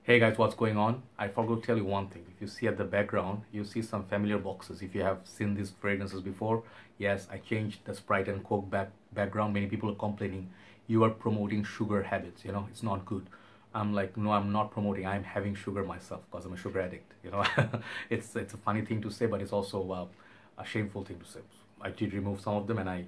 Hey guys, what's going on? I forgot to tell you one thing. If you see at the background, you see some familiar boxes. If you have seen these fragrances before, yes, I changed the Sprite and Coke background. Many people are complaining, you are promoting sugar habits, it's not good. I'm like, no, I'm not promoting. I'm having sugar myself because I'm a sugar addict. It's a funny thing to say, but it's also a shameful thing to say. I did remove some of them and I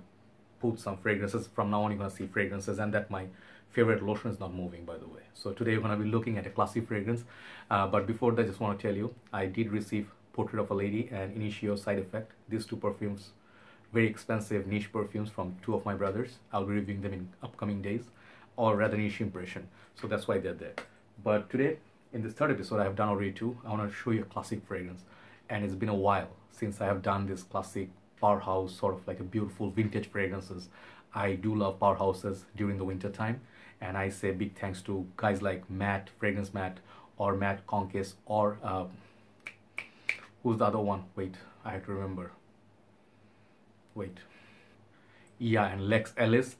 put some fragrances. From now on you're gonna see fragrances, and that my favorite lotion is not moving, by the way. So today we're gonna be looking at a classy fragrance, but before that I just want to tell you I did receive Portrait of a Lady and Initio Side Effect. These two perfumes, very expensive niche perfumes from two of my brothers. I'll be reviewing them in upcoming days, or rather niche impression, so that's why they're there. But today in this third episode I have done already two. I want to show you a classic fragrance, and it's been a while since I have done this classic powerhouse, sort of like a beautiful vintage fragrances. I do love powerhouses during the winter time, and I say big thanks to guys like Matt, Fragrance Matt, or Matt Conquest, or who's the other one? Wait, I have to remember. Wait. Yeah, and Lex Ellis.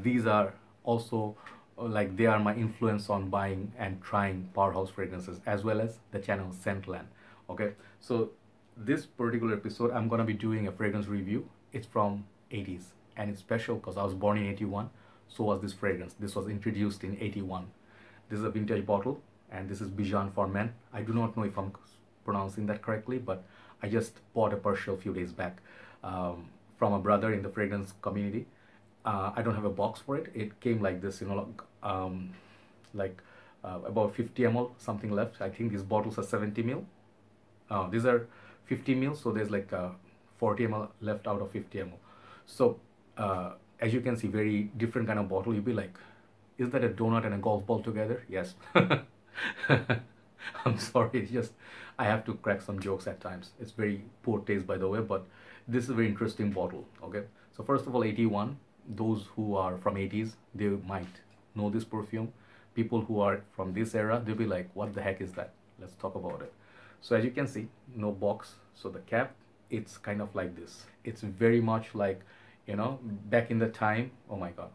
These are also like they are my influence on buying and trying powerhouse fragrances, as well as the channel Scentland. Okay, so this particular episode I'm gonna be doing a fragrance review. It's from 80s, and it's special because I was born in 81. So was this fragrance. This was introduced in 81. This is a vintage bottle, and this is Bijan for Men. I do not know if I'm pronouncing that correctly, but I just bought a partial a few days back from a brother in the fragrance community. I don't have a box for it. It came like this, about 50 ml, something left. I think these bottles are 70 ml. These are 50 ml, so there's like 40 ml left out of 50 ml. So as you can see, very different kind of bottle. You'll be like, is that a donut and a golf ball together? Yes. I'm sorry, it's just I have to crack some jokes at times. It's very poor taste, by the way, but this is a very interesting bottle. Okay, so first of all, 81, those who are from 80s, they might know this perfume. People who are from this era, they'll be like, what the heck is that? Let's talk about it. So as you can see, no box. So the cap, it's kind of like this. It's very much like, back in the time. Oh my god,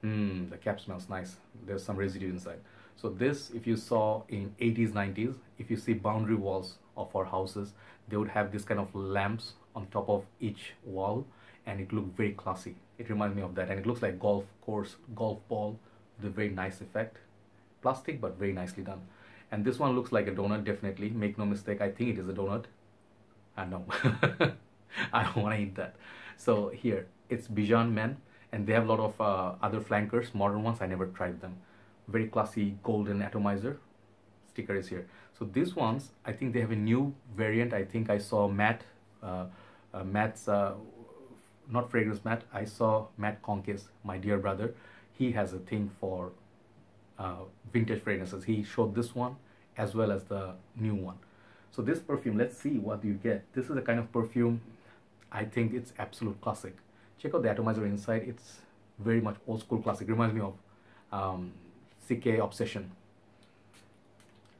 the cap smells nice. There's some residue inside. So this, if you saw in 80s 90s, if you see boundary walls of our houses, they would have this kind of lamps on top of each wall, and it looked very classy. It reminds me of that, and it looks like golf course, golf ball with a very nice effect. Plastic, but very nicely done. And this one looks like a donut, definitely. Make no mistake, I think it is a donut. I know. I don't want to eat that. So here, it's Bijan Men, and they have a lot of other flankers, modern ones. I never tried them. Very classy golden atomizer. Sticker is here. So these ones, I think they have a new variant. I think I saw Matt's, not Fragrance Matt, I saw Matt Conquest, my dear brother. He has a thing for vintage fragrances. He showed this one as well as the new one. So this perfume, let's see what you get. This is the kind of perfume, I think it's absolute classic. Check out the atomizer inside. It's very much old school classic. Reminds me of CK Obsession.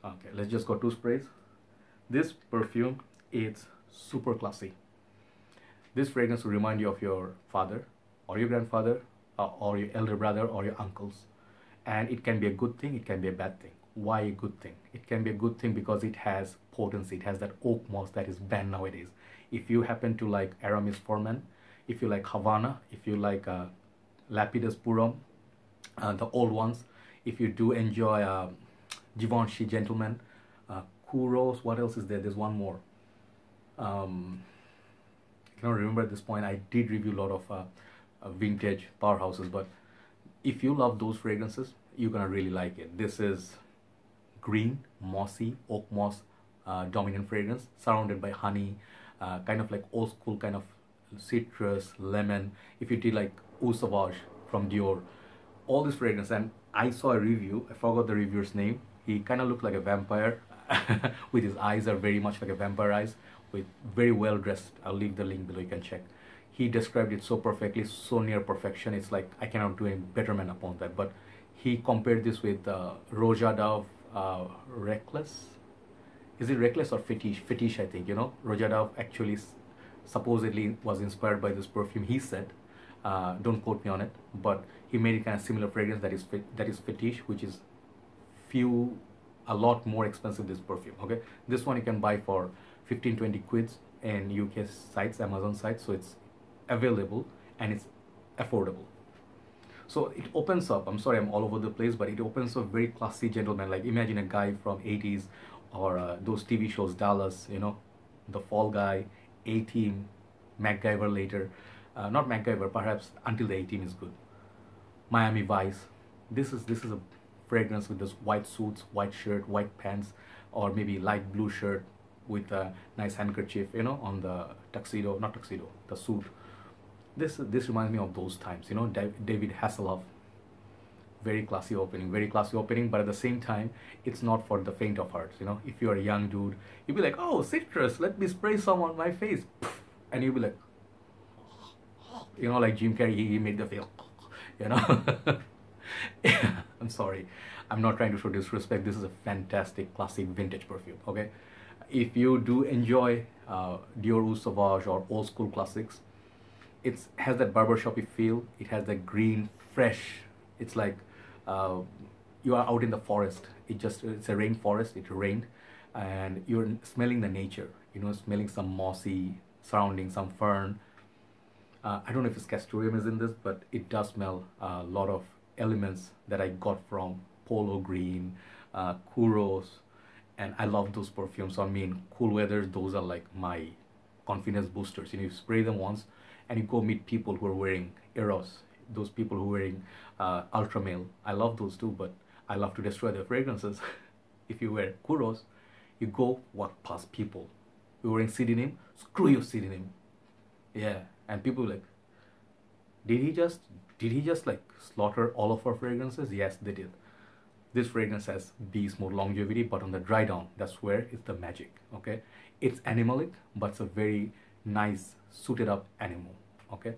Okay, let's just go 2 sprays. This perfume is super classy. This fragrance will remind you of your father or your grandfather or your elder brother or your uncles. And it can be a good thing, it can be a bad thing. Why a good thing? It can be a good thing because it has potency. It has that oak moss that is banned nowadays. If you happen to like Aramis For, if you like Havana, if you like Lapidus Purum, the old ones, if you do enjoy Givenchy Gentleman, Kouros, what else is there? There's one more. I cannot remember at this point. I did review a lot of vintage powerhouses, but if you love those fragrances, you're gonna really like it. This is green, mossy, oak moss dominant fragrance, surrounded by honey, kind of like old school kind of citrus, lemon. If you did like Eau Sauvage from Dior, all this fragrance. And I saw a review, I forgot the reviewer's name. He kind of looked like a vampire with his eyes are very much like a vampire eyes, with very well dressed. I'll leave the link below, you can check. He described it so perfectly, so near perfection. It's like I cannot do any betterment upon that. But he compared this with Roja Dove Reckless. Is it Reckless or Fetish? Fetish, I think. Roja Dove actually supposedly was inspired by this perfume. He said, don't quote me on it, but he made it kind of similar fragrance that is Fetish, which is few a lot more expensive, this perfume. Okay, this one you can buy for 15-20 quids in UK sites, Amazon sites, so it's available and it's affordable. So it opens up, I'm sorry I'm all over the place, but it opens up very classy gentleman. Like imagine a guy from 80s, or those TV shows, Dallas, you know, The Fall Guy, A-Team, MacGyver later. Not MacGyver, perhaps Until the A-Team is good. Miami Vice. This is a fragrance with those white suits, white shirt, white pants, or maybe light blue shirt with a nice handkerchief, you know, on the tuxedo, not tuxedo, the suit. This reminds me of those times, you know, David Hasselhoff. Very classy opening, but at the same time, it's not for the faint of heart, you know. If you're a young dude, you'll be like, oh, citrus, let me spray some on my face, and you'll be like, you know, like Jim Carrey, he made the feel, you know. Yeah, I'm sorry, I'm not trying to show disrespect. This is a fantastic classic vintage perfume. Okay, if you do enjoy Dior Eau Sauvage or old school classics, it has that barbershoppy feel. It has that green, fresh. It's like you are out in the forest. It's a rainforest. It rained, and you're smelling the nature. You know, smelling some mossy surrounding, some fern. I don't know if it's castoreum is in this, but it does smell a lot of elements that I got from Polo Green, Kouros, and I love those perfumes. I mean, cool weather, those are like my confidence boosters. You know, you spray them once, and you go meet people who are wearing Eros, those people who are wearing Ultra Male. I love those too, but I love to destroy their fragrances. If you wear Kouros, you go walk past people. You're wearing pseudonym, screw your pseudonym. Yeah, and people like, did he just like slaughter all of our fragrances? Yes, they did. This fragrance has beast mode longevity, but on the dry down, that's where it's the magic. Okay, it's animalic, but it's a very nice suited up animal. Okay,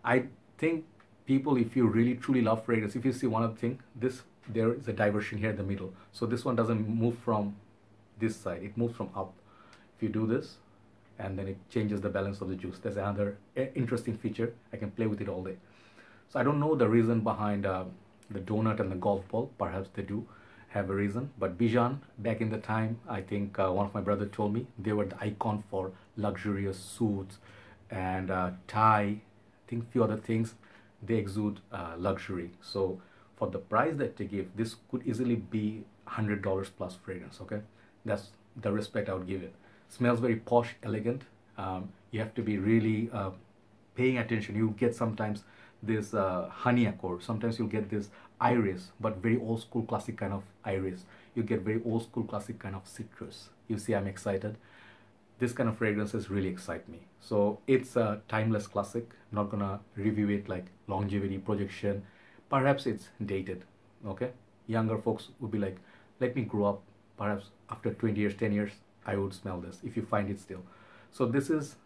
I think people, if you really truly love fragrance, if you see one of the thing, there is a diversion here in the middle, so this one doesn't move from this side, it moves from up. If you do this, and then it changes the balance of the juice. There's another interesting feature. I can play with it all day. So I don't know the reason behind the donut and the golf ball. Perhaps they do have a reason. But Bijan, back in the time, I think one of my brother told me, they were the icon for luxurious suits and tie, I think few other things. They exude luxury. So for the price that they give, this could easily be $100 plus fragrance. Okay, that's the respect I would give it. Smells very posh, elegant. You have to be really paying attention. You get sometimes this honey accord. Sometimes you'll get this iris, but very old school classic kind of iris. You get very old school classic kind of citrus. You see, I'm excited. This kind of fragrances really excite me. So it's a timeless classic. I'm not gonna review it like longevity, projection. Perhaps it's dated. Okay, younger folks would be like, let me grow up. Perhaps after 20 years, 10 years, I would smell this if you find it still. So this is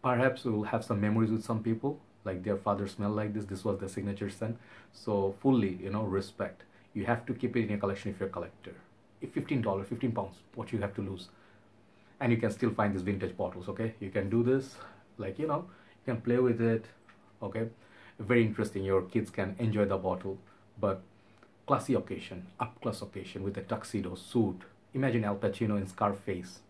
perhaps will have some memories with some people, like their father smelled like this. This was the signature scent. So fully, you know, respect. You have to keep it in your collection if you're a collector. If $15, 15 pounds, what you have to lose. And you can still find these vintage bottles. Okay, you can do this, like, you know, you can play with it. Okay, very interesting. Your kids can enjoy the bottle. But classy occasion, up class occasion with a tuxedo suit. Imagine Al Pacino in Scarface.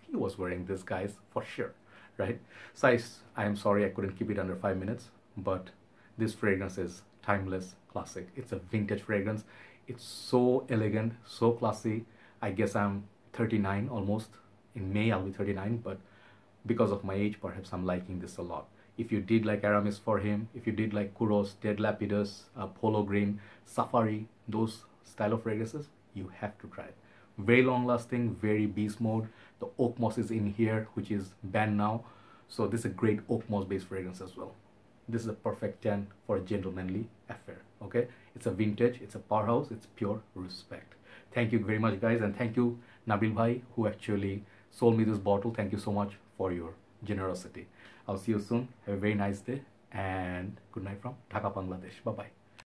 He was wearing this, guys, for sure, right? So I am sorry I couldn't keep it under 5 minutes, but this fragrance is timeless, classic. It's a vintage fragrance. It's so elegant, so classy. I guess I'm 39 almost. In May, I'll be 39, but because of my age, perhaps I'm liking this a lot. If you did like Aramis For him, if you did like Kouros, Dead Lapidus, Polo Green, Safari, those style of fragrances, you have to try it. Very long lasting, very beast mode. The oak moss is in here, which is banned now. So this is a great oak moss based fragrance as well. This is a perfect 10 for a gentlemanly affair. Okay, it's a vintage, it's a powerhouse, it's pure respect. Thank you very much, guys, and thank you Nabeel bhai, who actually sold me this bottle. Thank you so much for your generosity. I'll see you soon. Have a very nice day, and good night from Dhaka, Bangladesh. Bye bye.